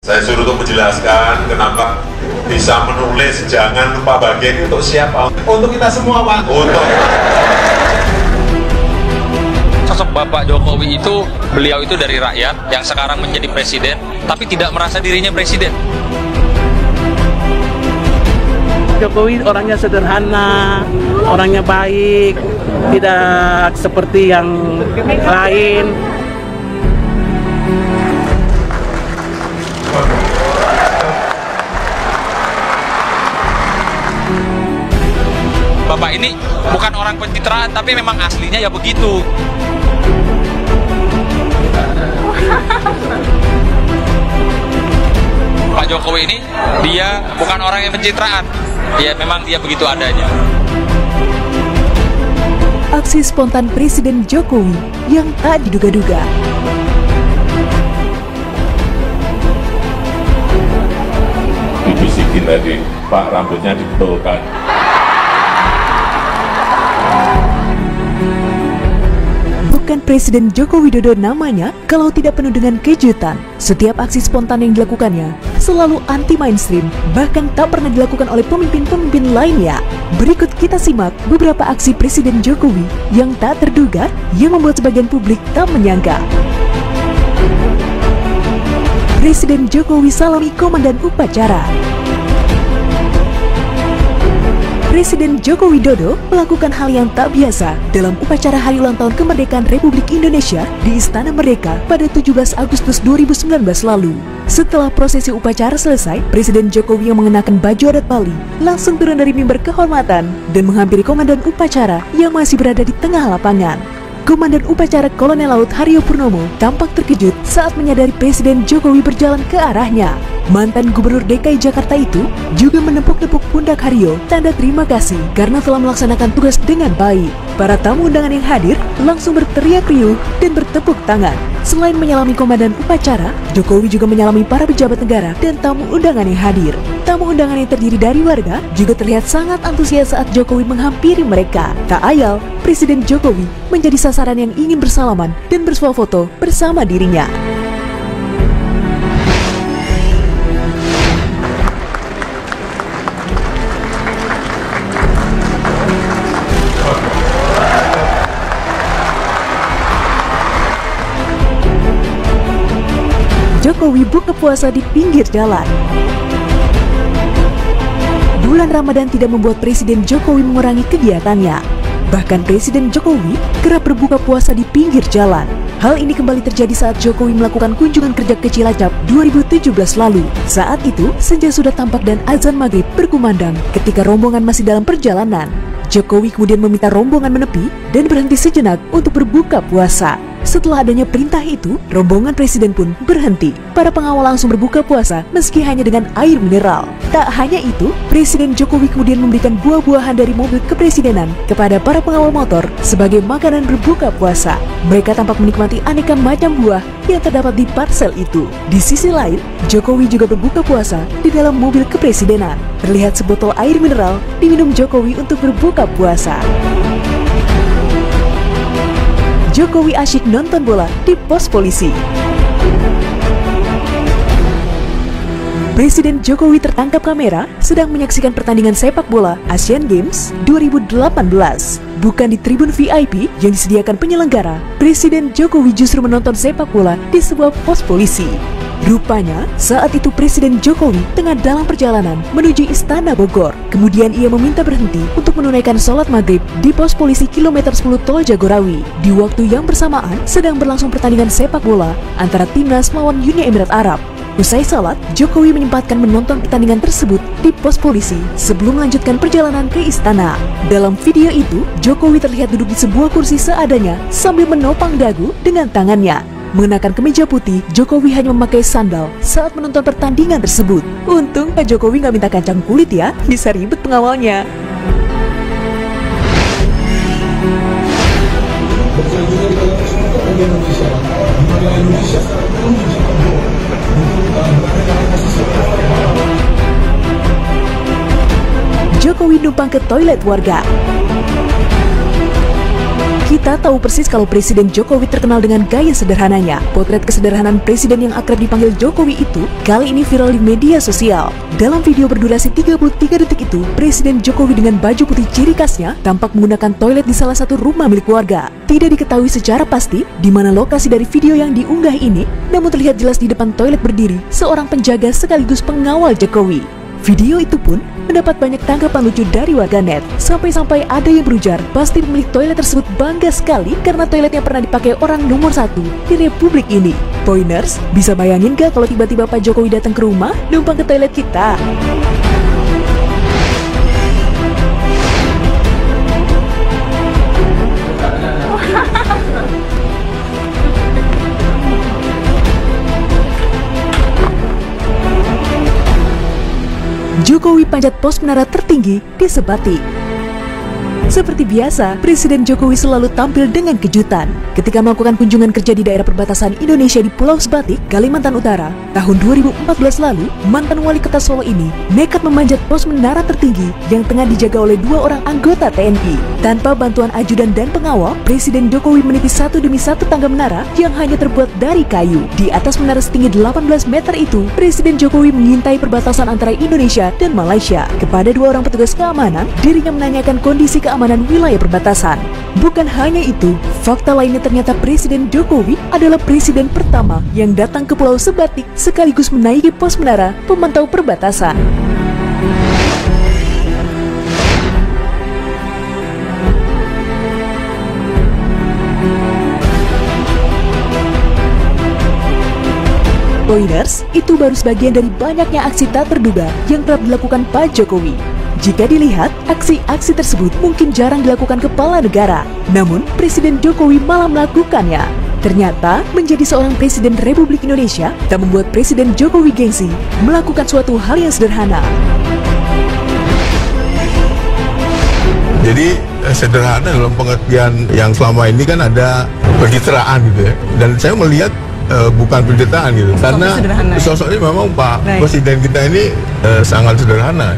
Saya suruh untuk menjelaskan kenapa bisa menulis jangan lupa bahagia ini untuk siapa? Untuk kita semua, Pak. Untuk sosok Bapak Jokowi itu, beliau itu dari rakyat yang sekarang menjadi presiden, tapi tidak merasa dirinya presiden. Jokowi orangnya sederhana, orangnya baik, tidak seperti yang lain. Bapak ini bukan orang pencitraan, tapi memang aslinya ya begitu. Pak Jokowi ini, dia bukan orang yang pencitraan. Ya memang dia begitu adanya. Aksi spontan Presiden Jokowi yang tak diduga-duga. dibisikin tadi, Pak rambutnya dibetulkan. Bukan Presiden Joko Widodo namanya kalau tidak penuh dengan kejutan. Setiap aksi spontan yang dilakukannya selalu anti mainstream, bahkan tak pernah dilakukan oleh pemimpin-pemimpin lainnya. Berikut kita simak beberapa aksi Presiden Jokowi yang tak terduga yang membuat sebagian publik tak menyangka. Presiden Jokowi salami komandan upacara. Presiden Joko Widodo melakukan hal yang tak biasa dalam upacara Hari Ulang Tahun Kemerdekaan Republik Indonesia di Istana Merdeka pada 17 Agustus 2019 lalu. Setelah prosesi upacara selesai, Presiden Jokowi yang mengenakan baju adat Bali langsung turun dari mimbar kehormatan dan menghampiri komandan upacara yang masih berada di tengah lapangan. Komandan upacara Kolonel Laut Haryo Purnomo tampak terkejut saat menyadari Presiden Jokowi berjalan ke arahnya. Mantan Gubernur DKI Jakarta itu juga menepuk-nepuk pundak Haryo tanda terima kasih karena telah melaksanakan tugas dengan baik. Para tamu undangan yang hadir langsung berteriak riuh dan bertepuk tangan. Selain menyalami komandan upacara, Jokowi juga menyalami para pejabat negara dan tamu undangan yang hadir. Tamu undangan yang terdiri dari warga juga terlihat sangat antusias saat Jokowi menghampiri mereka. Tak ayal, Presiden Jokowi menjadi sasaran yang ingin bersalaman dan bersuah foto bersama dirinya. Jokowi buka puasa di pinggir jalan. Bulan Ramadan tidak membuat Presiden Jokowi mengurangi kegiatannya. Bahkan Presiden Jokowi kerap berbuka puasa di pinggir jalan. Hal ini kembali terjadi saat Jokowi melakukan kunjungan kerja ke Cilacap 2017 lalu. Saat itu, senja sudah tampak dan azan maghrib berkumandang ketika rombongan masih dalam perjalanan. Jokowi kemudian meminta rombongan menepi dan berhenti sejenak untuk berbuka puasa. Setelah adanya perintah itu, rombongan presiden pun berhenti. Para pengawal langsung berbuka puasa meski hanya dengan air mineral. Tak hanya itu, Presiden Jokowi kemudian memberikan buah-buahan dari mobil kepresidenan kepada para pengawal motor sebagai makanan berbuka puasa. Mereka tampak menikmati aneka macam buah yang terdapat di parsel itu. Di sisi lain, Jokowi juga berbuka puasa di dalam mobil kepresidenan. Terlihat sebotol air mineral diminum Jokowi untuk berbuka puasa. Jokowi asyik nonton bola di pos polisi. Presiden Jokowi tertangkap kamera sedang menyaksikan pertandingan sepak bola Asian Games 2018. Bukan di tribun VIP yang disediakan penyelenggara, Presiden Jokowi justru menonton sepak bola di sebuah pos polisi. Rupanya, saat itu Presiden Jokowi tengah dalam perjalanan menuju Istana Bogor. Kemudian ia meminta berhenti untuk menunaikan sholat maghrib di pos polisi kilometer 10 Tol Jagorawi. Di waktu yang bersamaan, sedang berlangsung pertandingan sepak bola antara Timnas melawan Uni Emirat Arab. Usai salat, Jokowi menyempatkan menonton pertandingan tersebut di pos polisi sebelum melanjutkan perjalanan ke istana. Dalam video itu, Jokowi terlihat duduk di sebuah kursi seadanya sambil menopang dagu dengan tangannya. Mengenakan kemeja putih, Jokowi hanya memakai sandal saat menonton pertandingan tersebut. Untung Pak Jokowi nggak minta kacang kulit ya, bisa ribet pengawalnya. Jokowi numpang ke toilet warga. Kita tahu persis kalau Presiden Jokowi terkenal dengan gaya sederhananya. Potret kesederhanaan Presiden yang akrab dipanggil Jokowi itu kali ini viral di media sosial. Dalam video berdurasi 33 detik itu, Presiden Jokowi dengan baju putih ciri khasnya tampak menggunakan toilet di salah satu rumah milik warga. Tidak diketahui secara pasti di mana lokasi dari video yang diunggah ini, namun terlihat jelas di depan toilet berdiri seorang penjaga sekaligus pengawal Jokowi. Video itu pun mendapat banyak tanggapan lucu dari warganet. Sampai-sampai ada yang berujar, pasti pemilik toilet tersebut bangga sekali karena toiletnya pernah dipakai orang nomor 1 di Republik ini. Poiners, bisa bayangin gak kalau tiba-tiba Pak Jokowi datang ke rumah, numpang ke toilet kita? Jokowi panjat pos menara tertinggi di Sebatik. Seperti biasa, Presiden Jokowi selalu tampil dengan kejutan. Ketika melakukan kunjungan kerja di daerah perbatasan Indonesia di Pulau Sebatik, Kalimantan Utara, tahun 2014 lalu, mantan wali kota Solo ini nekat memanjat pos menara tertinggi yang tengah dijaga oleh 2 orang anggota TNI. Tanpa bantuan ajudan dan pengawal, Presiden Jokowi meniti satu demi satu tangga menara yang hanya terbuat dari kayu. Di atas menara setinggi 18 meter itu, Presiden Jokowi mengintai perbatasan antara Indonesia dan Malaysia. Kepada 2 orang petugas keamanan, dirinya menanyakan kondisi keamanan wilayah perbatasan. Bukan hanya itu, fakta lainnya ternyata Presiden Jokowi adalah presiden pertama yang datang ke Pulau Sebatik sekaligus menaiki pos menara pemantau perbatasan. Poiners, itu baru sebagian dari banyaknya aksi tak terduga yang kerap dilakukan Pak Jokowi. Jika dilihat, aksi-aksi tersebut mungkin jarang dilakukan kepala negara. Namun, Presiden Jokowi malah melakukannya. Ternyata, menjadi seorang Presiden Republik Indonesia tak membuat Presiden Jokowi gengsi melakukan suatu hal yang sederhana. Jadi sederhana dalam pengertian yang selama ini kan ada pencitraan gitu ya. Dan saya melihat bukan pencitraan gitu. Karena sosoknya memang Pak Presiden kita ini sangat sederhana.